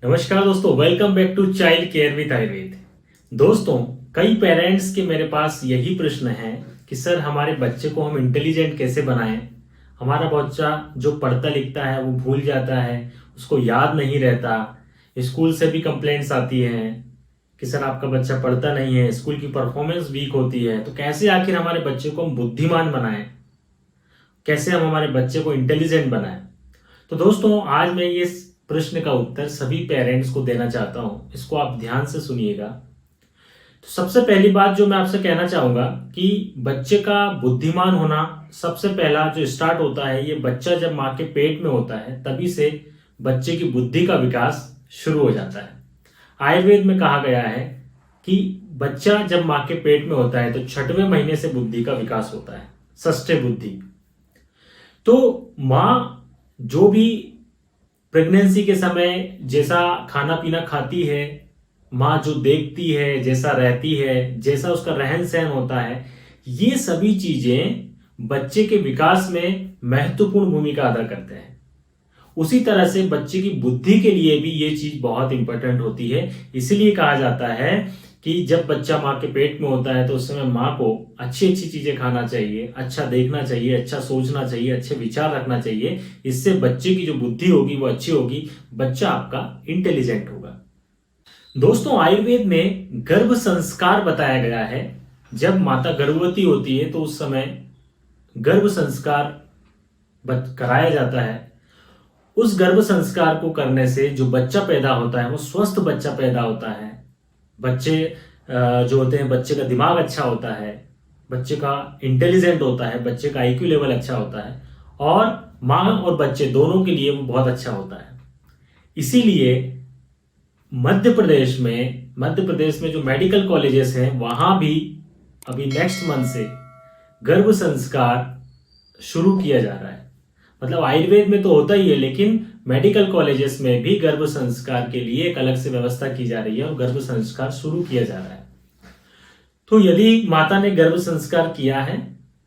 नमस्कार दोस्तों, welcome back to child care with Ayurveda. दोस्तों, कई पेरेंट्स के मेरे पास यही प्रश्न है कि सर हमारे बच्चे को हम इंटेलिजेंट कैसे बनाएं। हमारा बच्चा जो पढ़ता लिखता है वो भूल जाता है, उसको याद नहीं रहता। स्कूल से भी कंप्लेंट्स आती हैं कि सर आपका बच्चा पढ़ता नहीं है, स्कूल की परफॉर्मेंस वीक होती है। तो कैसे आखिर हमारे बच्चे को हम बुद्धिमान बनाएं, कैसे हम हमारे बच्चे को इंटेलिजेंट बनाएं। तो दोस्तों, आज मैं ये प्रश्न का उत्तर सभी पेरेंट्स को देना चाहता हूं। इसको आप ध्यान से सुनिएगा। तो सबसे पहली बात जो मैं आपसे कहना चाहूंगा कि बच्चे का बुद्धिमान होना सबसे पहला जो स्टार्ट होता है, ये बच्चा जब माँ के पेट में होता है तभी से बच्चे की बुद्धि का विकास शुरू हो जाता है। आयुर्वेद में कहा गया है कि बच्चा जब माँ के पेट में होता है तो 6वें महीने से बुद्धि का विकास होता है, षष्ठ बुद्धि। तो माँ जो भी प्रेगनेंसी के समय जैसा खाना पीना खाती है, माँ जो देखती है, जैसा रहती है, जैसा उसका रहन सहन होता है, ये सभी चीजें बच्चे के विकास में महत्वपूर्ण भूमिका अदा करते हैं। उसी तरह से बच्चे की बुद्धि के लिए भी ये चीज बहुत इंपॉर्टेंट होती है। इसीलिए कहा जाता है कि जब बच्चा माँ के पेट में होता है तो उस समय माँ को अच्छी अच्छी चीजें खाना चाहिए, अच्छा देखना चाहिए, अच्छा सोचना चाहिए, अच्छे विचार रखना चाहिए। इससे बच्चे की जो बुद्धि होगी वो अच्छी होगी, बच्चा आपका इंटेलिजेंट होगा। दोस्तों, आयुर्वेद में गर्भ संस्कार बताया गया है। जब माता गर्भवती होती है तो उस समय गर्भ संस्कार कराया जाता है। उस गर्भ संस्कार को करने से जो बच्चा पैदा होता है वो स्वस्थ बच्चा पैदा होता है। बच्चे जो होते हैं, बच्चे का दिमाग अच्छा होता है, बच्चे का इंटेलिजेंट होता है, बच्चे का आईक्यू लेवल अच्छा होता है और माँ और बच्चे दोनों के लिए वो बहुत अच्छा होता है। इसीलिए मध्य प्रदेश में जो मेडिकल कॉलेजेस हैं वहां भी अभी नेक्स्ट मंथ से गर्भ संस्कार शुरू किया जा रहा है। मतलब आयुर्वेद में तो होता ही है, लेकिन मेडिकल कॉलेजेस में भी गर्भ संस्कार के लिए एक अलग से व्यवस्था की जा रही है और गर्भ संस्कार शुरू किया जा रहा है। तो यदि माता ने गर्भ संस्कार किया है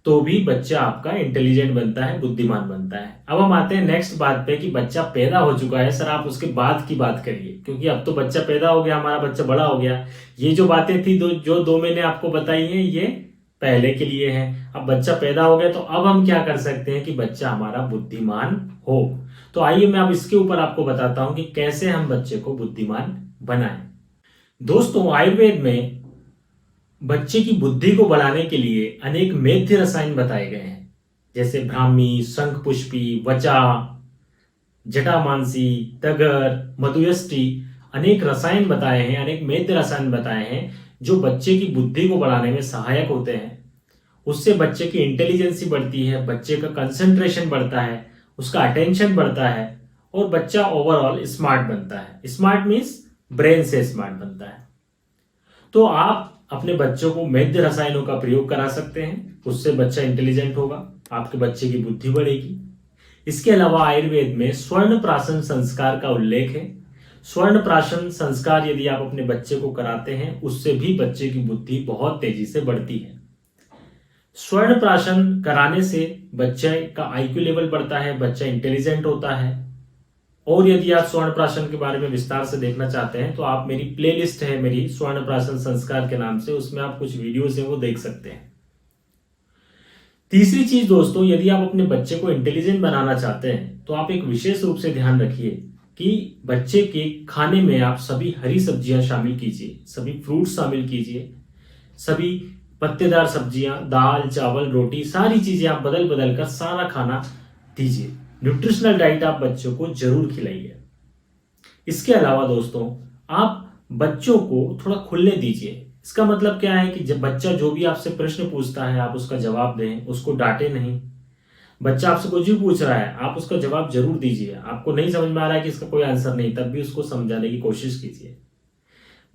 तो भी बच्चा आपका इंटेलिजेंट बनता है, बुद्धिमान बनता है। अब हम आते हैं नेक्स्ट बात पे कि बच्चा पैदा हो चुका है, सर आप उसके बाद की बात करिए, क्योंकि अब तो बच्चा पैदा हो गया, हमारा बच्चा बड़ा हो गया। ये जो बातें थी जो दो मैंने आपको बताई हैं, ये पहले के लिए है। अब बच्चा पैदा हो गया तो अब हम क्या कर सकते हैं कि बच्चा हमारा बुद्धिमान हो। तो आइए मैं अब इसके ऊपर आपको बताता हूं कि कैसे हम बच्चे को बुद्धिमान बनाएं। दोस्तों, आयुर्वेद में बच्चे की बुद्धि को बढ़ाने के लिए अनेक मेध्य रसायन बताए गए हैं, जैसे ब्राह्मी, शंखपुष्पी, वचा, जटामांसी, तगर, मधुयष्टि। अनेक रसायन बताए हैं, अनेक मेध्य रसायन बताए हैं जो बच्चे की बुद्धि को बढ़ाने में सहायक होते हैं। उससे बच्चे की इंटेलिजेंसी बढ़ती है, बच्चे का कंसंट्रेशन बढ़ता है, उसका अटेंशन बढ़ता है और बच्चा ओवरऑल स्मार्ट बनता है। स्मार्ट मीन्स ब्रेन से स्मार्ट बनता है। तो आप अपने बच्चों को मेध्य रसायनों का प्रयोग करा सकते हैं, उससे बच्चा इंटेलिजेंट होगा, आपके बच्चे की बुद्धि बढ़ेगी। इसके अलावा आयुर्वेद में स्वर्ण प्राशन संस्कार का उल्लेख है। स्वर्ण प्राशन संस्कार यदि आप अपने बच्चे को कराते हैं उससे भी बच्चे की बुद्धि बहुत तेजी से बढ़ती है। स्वर्ण प्राशन कराने से बच्चे का आईक्यू लेवल बढ़ता है, बच्चा इंटेलिजेंट होता है। और यदि आप स्वर्ण प्राशन के बारे में विस्तार से देखना चाहते हैं तो आप मेरी प्लेलिस्ट है, मेरी स्वर्ण प्राशन संस्कार के नाम से, उसमें आप कुछ वीडियोस हैं वो देख सकते हैं। तीसरी चीज दोस्तों, यदि आप अपने बच्चे को इंटेलिजेंट बनाना चाहते हैं तो आप एक विशेष रूप से ध्यान रखिए कि बच्चे के खाने में आप सभी हरी सब्जियां शामिल कीजिए, सभी फ्रूट शामिल कीजिए, सभी पत्तेदार सब्जियां, दाल, चावल, रोटी, सारी चीजें आप बदल बदल कर सारा खाना दीजिए। न्यूट्रिशनल डाइट आप बच्चों को जरूर खिलाइए। इसके अलावा दोस्तों, आप बच्चों को थोड़ा खुलने दीजिए। इसका मतलब क्या है कि जब बच्चा जो भी आपसे प्रश्न पूछता है आप उसका जवाब दें, उसको डांटे नहीं। बच्चा आपसे कुछ भी पूछ रहा है आप उसका जवाब जरूर दीजिए। आपको नहीं समझ में आ रहा है कि इसका कोई आंसर नहीं, तब भी उसको समझाने की कोशिश कीजिए।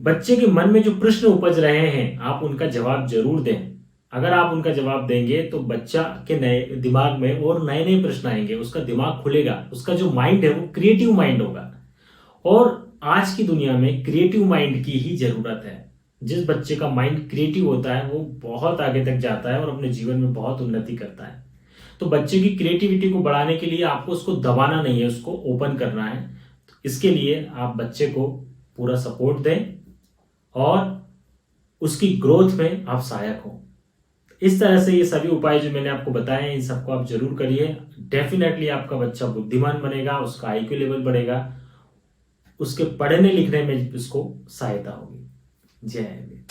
बच्चे के मन में जो प्रश्न उपज रहे हैं आप उनका जवाब जरूर दें। अगर आप उनका जवाब देंगे तो बच्चा के नए दिमाग में और नए नए प्रश्न आएंगे, उसका दिमाग खुलेगा, उसका जो माइंड है वो क्रिएटिव माइंड होगा। और आज की दुनिया में क्रिएटिव माइंड की ही जरूरत है। जिस बच्चे का माइंड क्रिएटिव होता है वो बहुत आगे तक जाता है और अपने जीवन में बहुत उन्नति करता है। तो बच्चे की क्रिएटिविटी को बढ़ाने के लिए आपको उसको दबाना नहीं है, उसको ओपन करना है। इसके लिए आप बच्चे को पूरा सपोर्ट दें और उसकी ग्रोथ में आप सहायक हो। इस तरह से ये सभी उपाय जो मैंने आपको बताए हैं इन सबको आप जरूर करिए। डेफिनेटली आपका बच्चा बुद्धिमान बनेगा, उसका IQ लेवल बढ़ेगा, उसके पढ़ने लिखने में उसको सहायता होगी। जय हिंद।